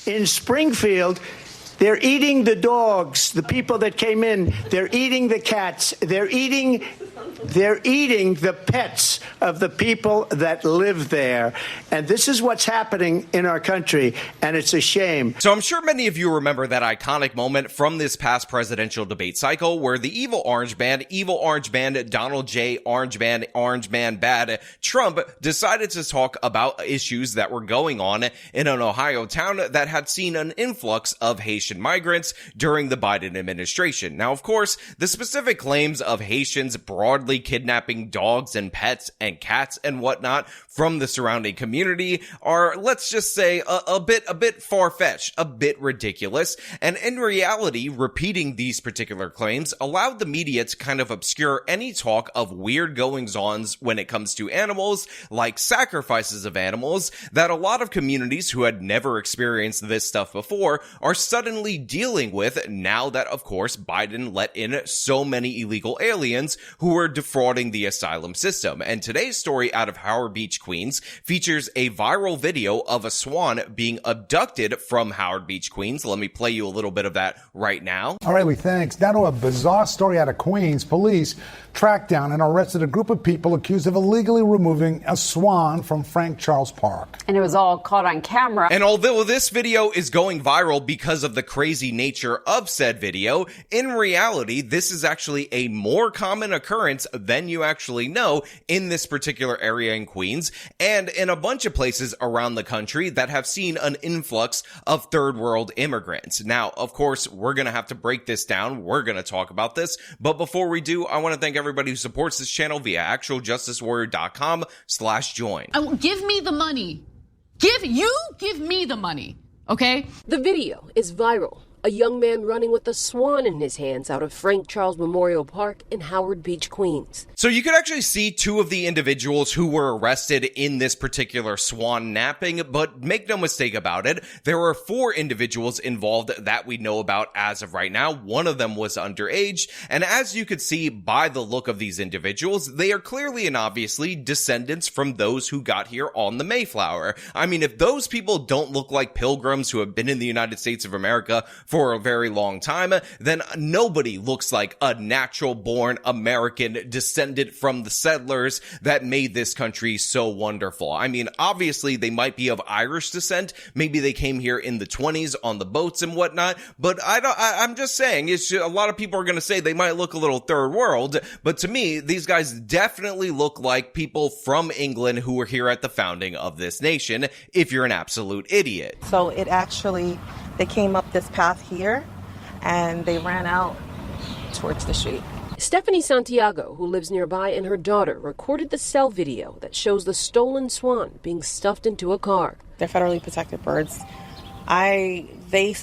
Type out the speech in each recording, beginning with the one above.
in Springfield, they're eating the dogs, the people that came in. They're eating the cats. They're eating the pets of the people that live there. And this is what's happening in our country, and it's a shame. So I'm sure many of you remember that iconic moment from this past presidential debate cycle where the evil orange man, Donald J. Orange Man Bad Trump decided to talk about issues that were going on in an Ohio town that had seen an influx of Haitian migrants during the Biden administration. Now, of course, the specific claims of Haitians broadly kidnapping dogs and pets and cats and whatnot from the surrounding community are, let's just say, a bit far-fetched, a bit ridiculous. And in reality, repeating these particular claims allowed the media to kind of obscure any talk of weird goings-ons when it comes to animals, like sacrifices of animals, that a lot of communities who had never experienced this stuff before are suddenly dealing with now that, of course, Biden let in so many illegal aliens who were defrauding the asylum system. And today's story out of Howard Beach, Queens, features a viral video of a swan being abducted from Howard Beach, Queens. Let me play you a little bit of that right now. All right, Lee, thanks. Now to a bizarre story out of Queens. Police tracked down and arrested a group of people accused of illegally removing a swan from Frank Charles Park. And it was all caught on camera. And although this video is going viral because of the crazy nature of said video, in reality, this is actually a more common occurrence than you actually know in this particular area in Queens and in a bunch of places around the country that have seen an influx of third world immigrants. Now, of course, we're going to have to break this down. We're going to talk about this. But before we do, I want to thank everybody who supports this channel via actualjusticewarrior.com/join. Give me the money. Give me the money. Okay? The video is viral. A young man running with a swan in his hands out of Frank Charles Memorial Park in Howard Beach, Queens. So you could actually see two of the individuals who were arrested in this particular swan napping, but make no mistake about it, there were 4 individuals involved that we know about as of right now. One of them was underage, and as you could see by the look of these individuals, they are clearly and obviously descendants from those who got here on the Mayflower. I mean, if those people don't look like pilgrims who have been in the United States of America for a very long time, then nobody looks like a natural-born American descendant from the settlers that made this country so wonderful. I mean, obviously, they might be of Irish descent. Maybe they came here in the 20s on the boats and whatnot, but I'm just saying, it's just, a lot of people are going to say they might look a little third world, but to me, these guys definitely look like people from England who were here at the founding of this nation, if you're an absolute idiot. So they came up this path here, and they ran out towards the street. Stephanie Santiago, who lives nearby, and her daughter recorded the cell video that shows the stolen swan being stuffed into a car. They're federally protected birds. They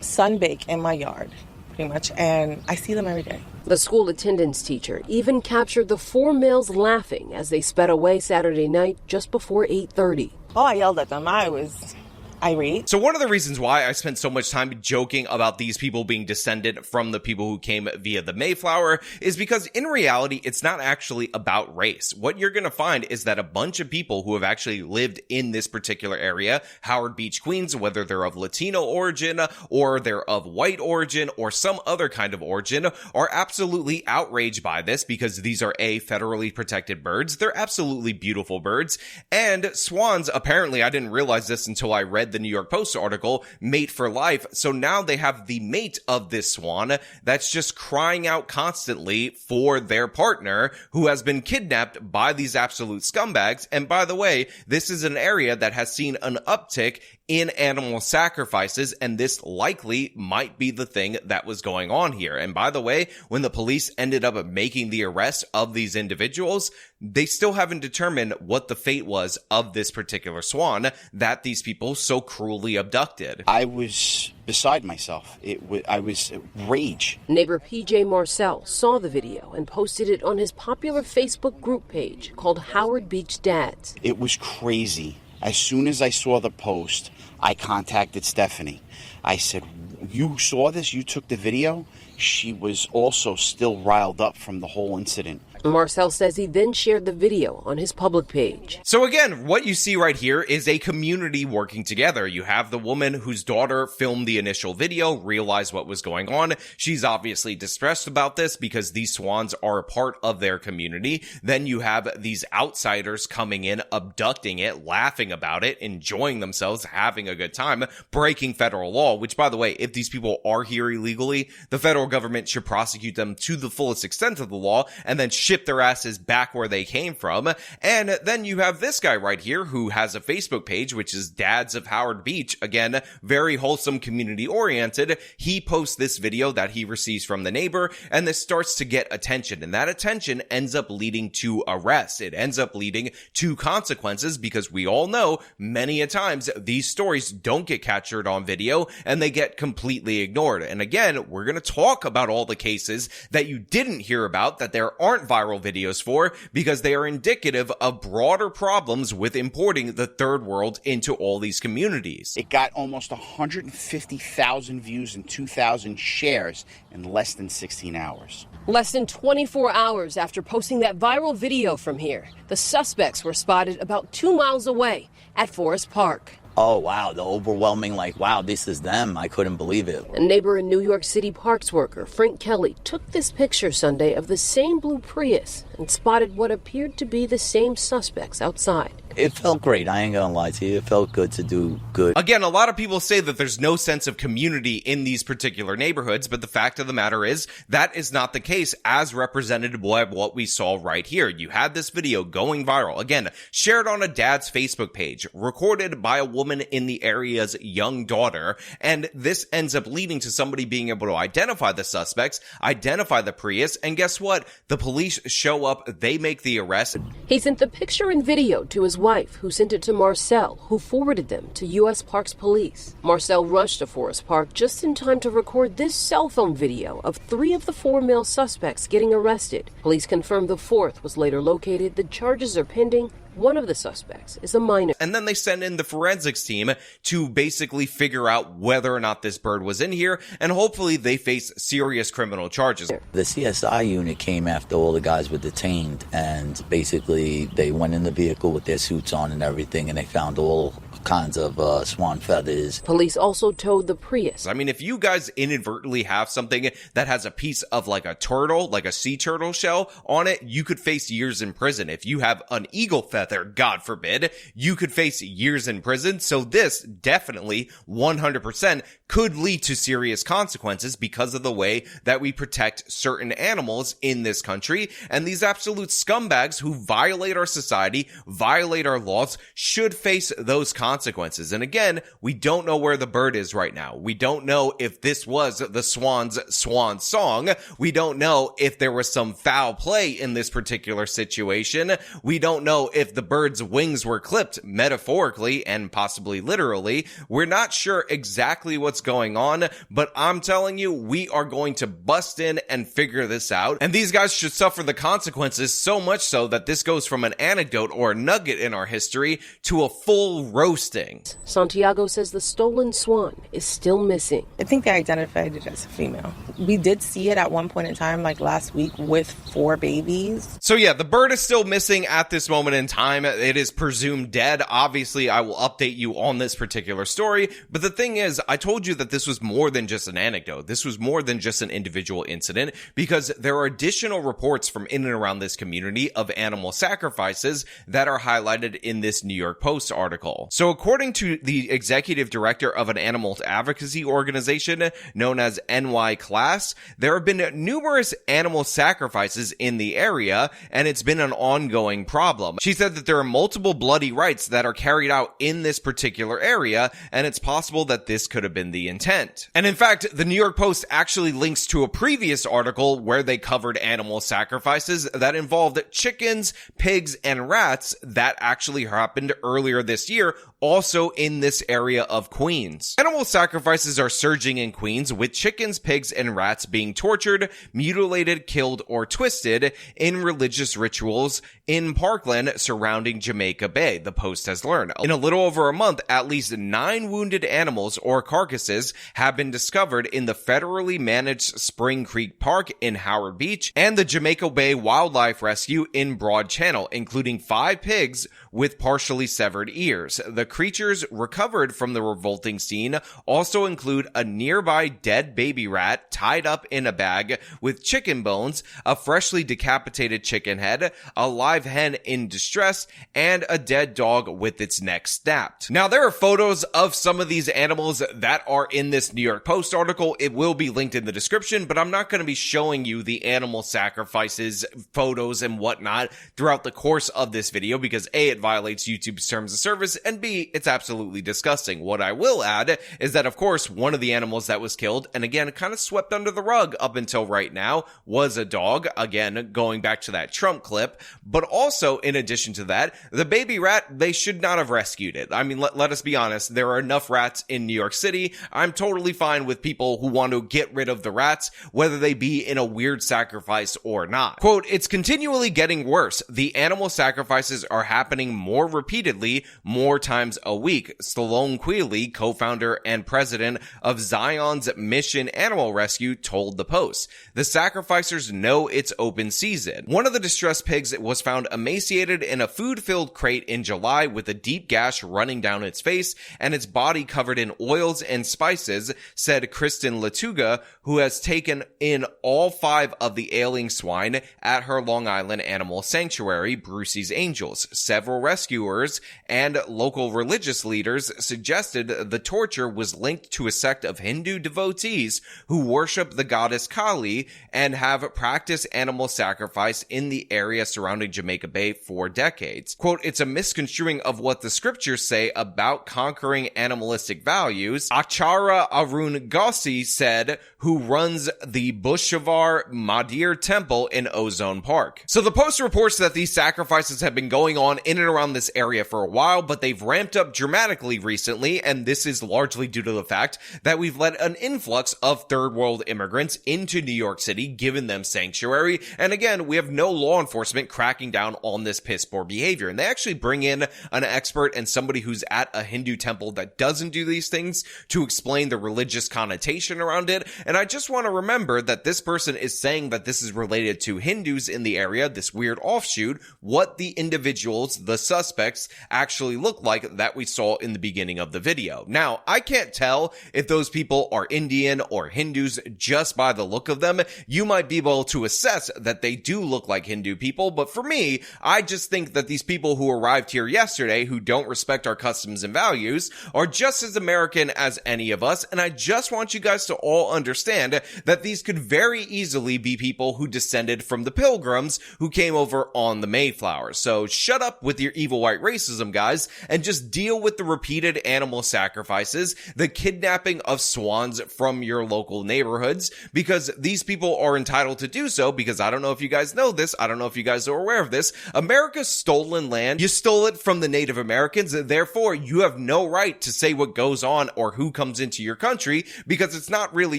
sunbake in my yard, pretty much, and I see them every day. The school attendance teacher even captured the 4 males laughing as they sped away Saturday night just before 8:30. Oh, I yelled at them. I was irate. So one of the reasons why I spent so much time joking about these people being descended from the people who came via the Mayflower is because in reality, it's not actually about race. What you're going to find is that a bunch of people who have actually lived in this particular area, Howard Beach, Queens, whether they're of Latino origin or they're of white origin or some other kind of origin, are absolutely outraged by this because these are federally protected birds. They're absolutely beautiful birds. And swans, apparently, I didn't realize this until I read the New York Post article, mate for life. So now they have the mate of this swan that's just crying out constantly for their partner who has been kidnapped by these absolute scumbags. And by the way, this is an area that has seen an uptick in animal sacrifices, and this likely might be the thing that was going on here. And by the way, when the police ended up making the arrest of these individuals, they still haven't determined what the fate was of this particular swan that these people so cruelly abducted. I was beside myself. I was rage. Neighbor PJ Marcel saw the video and posted it on his popular Facebook group page called Howard Beach Dads. It was crazy. As soon as I saw the post, I contacted Stephanie. I said, "You saw this? You took the video?" She was also still riled up from the whole incident. Marcel says he then shared the video on his public page. So again, what you see right here is a community working together. You have the woman whose daughter filmed the initial video, realized what was going on. She's obviously distressed about this because these swans are a part of their community. Then you have these outsiders coming in, abducting it, laughing about it, enjoying themselves, having a good time, breaking federal law, which, by the way, if these people are here illegally, the federal government should prosecute them to the fullest extent of the law and then ship their asses back where they came from. And then you have this guy right here who has a Facebook page, which is Dads of Howard Beach. Again, very wholesome, community oriented. He posts this video that he receives from the neighbor, and this starts to get attention, and that attention ends up leading to arrests. It ends up leading to consequences, because we all know many a times these stories don't get captured on video and they get completely ignored. And again, we're going to talk about all the cases that you didn't hear about, that there aren't viral videos for, because they are indicative of broader problems with importing the third world into all these communities. It got almost 150,000 views and 2,000 shares in less than 16 hours. Less than 24 hours after posting that viral video from here, the suspects were spotted about 2 miles away at Forest Park. Oh, wow, the overwhelming, wow, this is them. I couldn't believe it. A neighbor and New York City parks worker, Frank Kelly, took this picture Sunday of the same blue Prius and spotted what appeared to be the same suspects outside. It felt great. I ain't gonna lie to you. It felt good to do good. Again, a lot of people say that there's no sense of community in these particular neighborhoods, but the fact of the matter is that is not the case, as represented by what we saw right here. You had this video going viral, again, shared on a dad's Facebook page, recorded by a woman in the area's young daughter, and this ends up leading to somebody being able to identify the suspects, identify the Prius, and guess what? The police show up, they make the arrest. He sent the picture and video to his wife, who sent it to Marcel, who forwarded them to U.S. Parks Police. Marcel rushed to Forest Park just in time to record this cell phone video of 3 of the 4 male suspects getting arrested. Police confirmed the 4th was later located. The charges are pending. One of the suspects is a minor. And then they send in the forensics team to basically figure out whether or not this bird was in here, and hopefully they face serious criminal charges. The CSI unit came after all the guys were detained, and basically they went in the vehicle with their suits on and everything, and they found all kinds of swan feathers. Police also towed the Prius. I mean, if you guys inadvertently have something that has a piece of like a turtle, like a sea turtle shell on it, you could face years in prison. If you have an eagle feather, God forbid, you could face years in prison. So this definitely 100% could lead to serious consequences because of the way that we protect certain animals in this country. And these absolute scumbags who violate our society, violate our laws, should face those consequences. And again, we don't know where the bird is right now. We don't know if this was the swan's swan song. We don't know if there was some foul play in this particular situation. We don't know if the bird's wings were clipped metaphorically and possibly literally. We're not sure exactly what's going on, but I'm telling you, we are going to bust in and figure this out. And these guys should suffer the consequences, so much so that this goes from an anecdote or a nugget in our history to a full roasting. Santiago says the stolen swan is still missing. I think they identified it as a female. We did see it at one point in time, like last week, with 4 babies. So yeah, the bird is still missing at this moment in time. It is presumed dead. Obviously, I will update you on this particular story. But the thing is, I told you that this was more than just an anecdote. This was more than just an individual incident, because there are additional reports from in and around this community of animal sacrifices that are highlighted in this New York Post article. So according to the executive director of an animal advocacy organization known as NY Class, there have been numerous animal sacrifices in the area, and it's been an ongoing problem. She said that there are multiple bloody rites that are carried out in this particular area, and it's possible that this could have been the intent. And in fact, the New York Post actually links to a previous article where they covered animal sacrifices that involved chickens, pigs, and rats that actually happened earlier this year also in this area of Queens. Animal sacrifices are surging in Queens, with chickens, pigs, and rats being tortured, mutilated, killed, or twisted in religious rituals in Parkland surrounding Jamaica Bay, the Post has learned. In a little over a month, at least 9 wounded animals or carcasses have been discovered in the federally managed Spring Creek Park in Howard Beach and the Jamaica Bay Wildlife Rescue in Broad Channel, including 5 pigs with partially severed ears. The creatures recovered from the revolting scene also include a nearby dead baby rat tied up in a bag with chicken bones, a freshly decapitated chicken head, a live hen in distress, and a dead dog with its neck snapped. Now, there are photos of some of these animals that are in this New York Post article. It will be linked in the description, but I'm not going to be showing you the animal sacrifices, photos, and whatnot throughout the course of this video because A, it violates YouTube's terms of service, and B, it's absolutely disgusting. What I will add is that, of course, one of the animals that was killed, and again, kind of swept under the rug up until right now, was a dog. Again, going back to that Trump clip. But also, in addition to that, the baby rat, they should not have rescued it. I mean, let us be honest. There are enough rats in New York City. I'm totally fine with people who want to get rid of the rats, whether they be in a weird sacrifice or not. Quote, "It's continually getting worse. The animal sacrifices are happening more repeatedly, more times a week," Stallone Quealy, co-founder and president of Zion's Mission Animal Rescue, told the Post. The sacrificers know it's open season. One of the distressed pigs was found emaciated in a food-filled crate in July with a deep gash running down its face and its body covered in oils and spices, said Kristen Latuga, who has taken in all 5 of the ailing swine at her Long Island animal sanctuary, Brucey's Angels. Several rescuers and local religious leaders suggested the torture was linked to a sect of Hindu devotees who worship the goddess Kali and have practiced animal sacrifice in the area surrounding Jamaica Bay for decades. Quote, "It's a misconstruing of what the scriptures say about conquering animalistic values," Achara Arun Gossi said, who runs the Bushavar Madir Temple in Ozone Park. So the Post reports that these sacrifices have been going on in and around this area for a while, but they've ramped up dramatically recently, and this is largely due to the fact that we've let an influx of third world immigrants into New York City, given them sanctuary, and again, we have no law enforcement cracking down on this piss poor behavior, and they actually bring in an expert and somebody who's at a Hindu temple that doesn't do these things to explain the religious connotation around it, and I just want to remember that this person is saying that this is related to Hindus in the area, this weird offshoot, what the individuals, the suspects, actually look like that we saw in the beginning of the video. Now, I can't tell if those people are Indian or Hindus just by the look of them. You might be able to assess that they do look like Hindu people, but for me, I just think that these people who arrived here yesterday, who don't respect our customs and values, are just as American as any of us, and I just want you guys to all understand that these could very easily be people who descended from the Pilgrims who came over on the Mayflower. So shut up with your evil white racism, guys, and just deal with the repeated animal sacrifices, the kidnapping of swans from your local neighborhoods, because these people are entitled to do so, because I don't know if you guys know this, I don't know if you guys are aware of this, America's stolen land, you stole it from the Native Americans, therefore you have no right to say what goes on or who comes into your country, because it's not really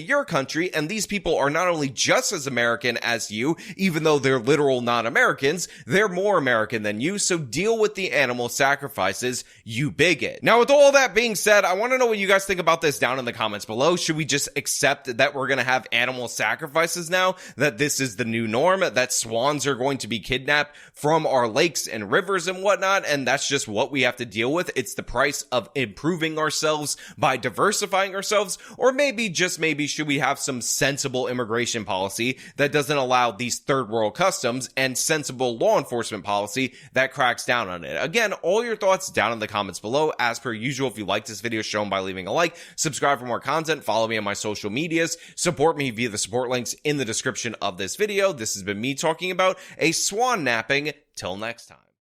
your country, and these people are not only just as American as you, even though they're literal non-Americans, they're more American than you, so deal with the animal sacrifices, you bigot. Now, with all that being said, I want to know what you guys think about this down in the comments below. Should we just accept that we're going to have animal sacrifices now, that this is the new norm, that swans are going to be kidnapped from our lakes and rivers and whatnot, and that's just what we have to deal with? It's the price of improving ourselves by diversifying ourselves, or maybe, just maybe, should we have some sensible immigration policy that doesn't allow these third world customs and sensible law enforcement policy that cracks down on it? Again, all your thoughts down in the comments below. As per usual, if you like this video, show them by leaving a like, subscribe for more content, follow me on my social medias, support me via the support links in the description of this video. This has been me talking about a swan napping. Till next time.